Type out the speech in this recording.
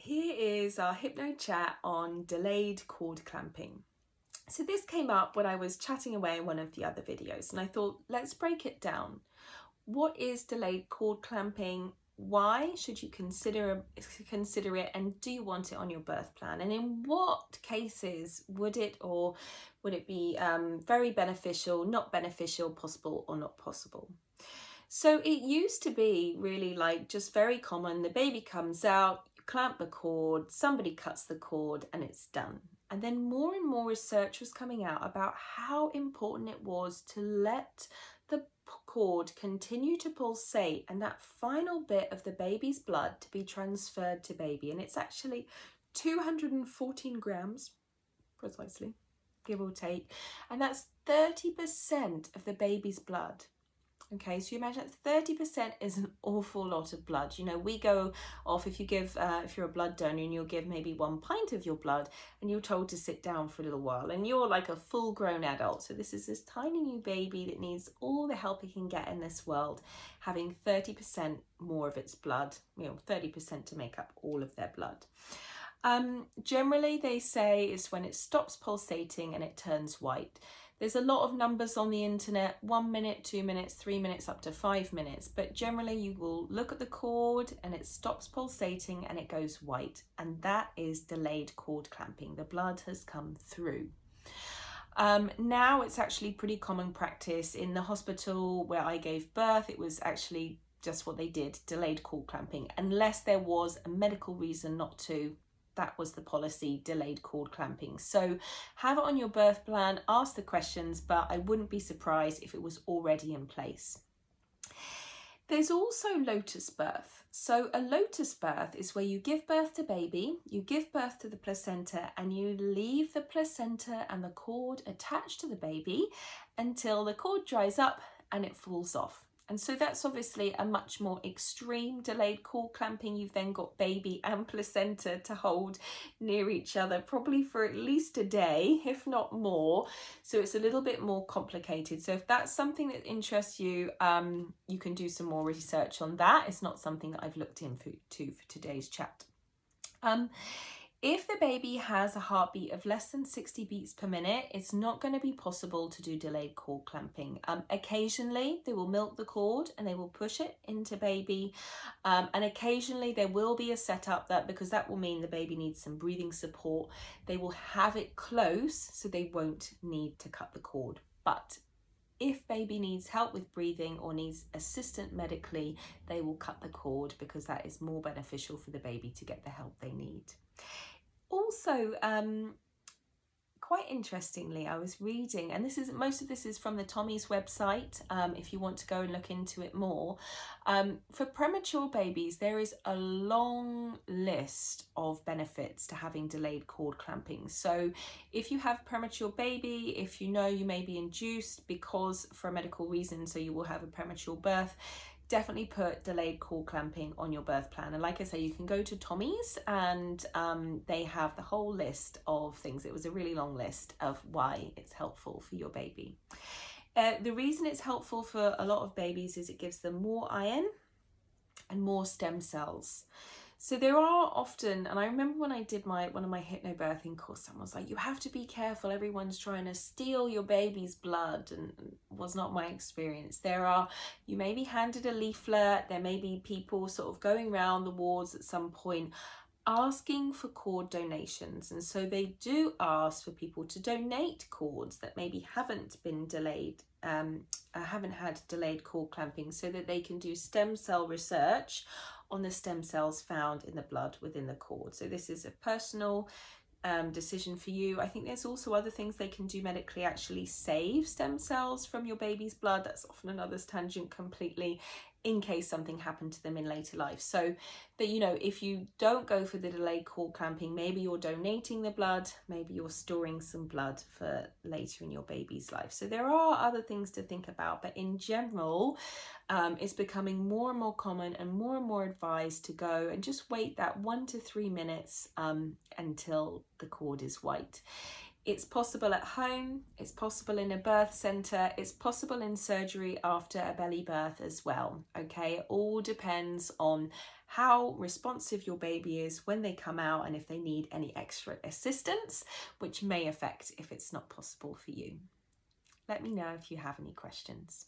Here is our hypno chat on delayed cord clamping. So this came up when I was chatting away in one of the other videos, and I thought, let's break it down. What is delayed cord clamping? Why should you consider it, and do you want it on your birth plan? And in what cases would it be very beneficial, not beneficial, possible or not possible? So it used to be really like just very common. The baby comes out, you clamp the cord, somebody cuts the cord, and it's done. And then more and more research was coming out about how important it was to let the cord continue to pulsate and that final bit of the baby's blood to be transferred to baby. And it's actually 214 grams precisely, give or take. And that's 30% of the baby's blood. Okay, so you imagine that 30% is an awful lot of blood. You know, we go off if you're a blood donor and you'll give maybe 1 pint of your blood and you're told to sit down for a little while and you're like a full grown adult. So this is this tiny new baby that needs all the help it can get in this world, having 30% more of its blood, 30% to make up all of their blood. Generally they say it's when it stops pulsating and it turns white. There's a lot of numbers on the internet, 1 minute, 2 minutes, 3 minutes, up to 5 minutes. But generally you will look at the cord and it stops pulsating and it goes white. And that is delayed cord clamping. The blood has come through. Now it's actually pretty common practice in the hospital where I gave birth. It was actually just what they did, delayed cord clamping, unless there was a medical reason not to. That was the policy, delayed cord clamping. So have it on your birth plan, ask the questions, but I wouldn't be surprised if it was already in place. There's also lotus birth. So a lotus birth is where you give birth to baby, you give birth to the placenta, and you leave the placenta and the cord attached to the baby until the cord dries up and it falls off. And so that's obviously a much more extreme delayed cord clamping. You've then got baby and placenta to hold near each other, probably for at least a day, if not more. So it's a little bit more complicated. So if that's something that interests you, you can do some more research on that. It's not something that I've looked into for today's chat. If the baby has a heartbeat of less than 60 beats per minute, it's not going to be possible to do delayed cord clamping. Occasionally, they will milk the cord and they will push it into baby. And occasionally, there will be a setup because that will mean the baby needs some breathing support. They will have it close so they won't need to cut the cord. But if baby needs help with breathing or needs assistance medically, they will cut the cord because that is more beneficial for the baby to get the help they need. Also, quite interestingly, I was reading, and most of this is from the Tommy's website, if you want to go and look into it more. For premature babies, there is a long list of benefits to having delayed cord clamping. So if you have premature baby, if you know you may be induced because for a medical reason, so you will have a premature birth, definitely put delayed cord clamping on your birth plan. And like I say, you can go to Tommy's and they have the whole list of things. It was a really long list of why it's helpful for your baby. The reason it's helpful for a lot of babies is it gives them more iron and more stem cells. So there are often, and I remember when I did one of my hypnobirthing course, someone was like, you have to be careful, everyone's trying to steal your baby's blood, and it was not my experience. You may be handed a leaflet, there may be people sort of going around the wards at some point asking for cord donations, and so they do ask for people to donate cords that maybe haven't been delayed, haven't had delayed cord clamping, so that they can do stem cell research on the stem cells found in the blood within the cord. So this is a personal decision for you. I think there's also other things they can do medically, actually save stem cells from your baby's blood. That's often another tangent completely, in case something happened to them in later life. So that, if you don't go for the delayed cord clamping, maybe you're donating the blood, maybe you're storing some blood for later in your baby's life. So there are other things to think about, but in general, it's becoming more and more common and more advised to go and just wait that 1 to 3 minutes until the cord is white. It's possible at home, it's possible in a birth centre, it's possible in surgery after a belly birth as well, okay? It all depends on how responsive your baby is when they come out and if they need any extra assistance, which may affect if it's not possible for you. Let me know if you have any questions.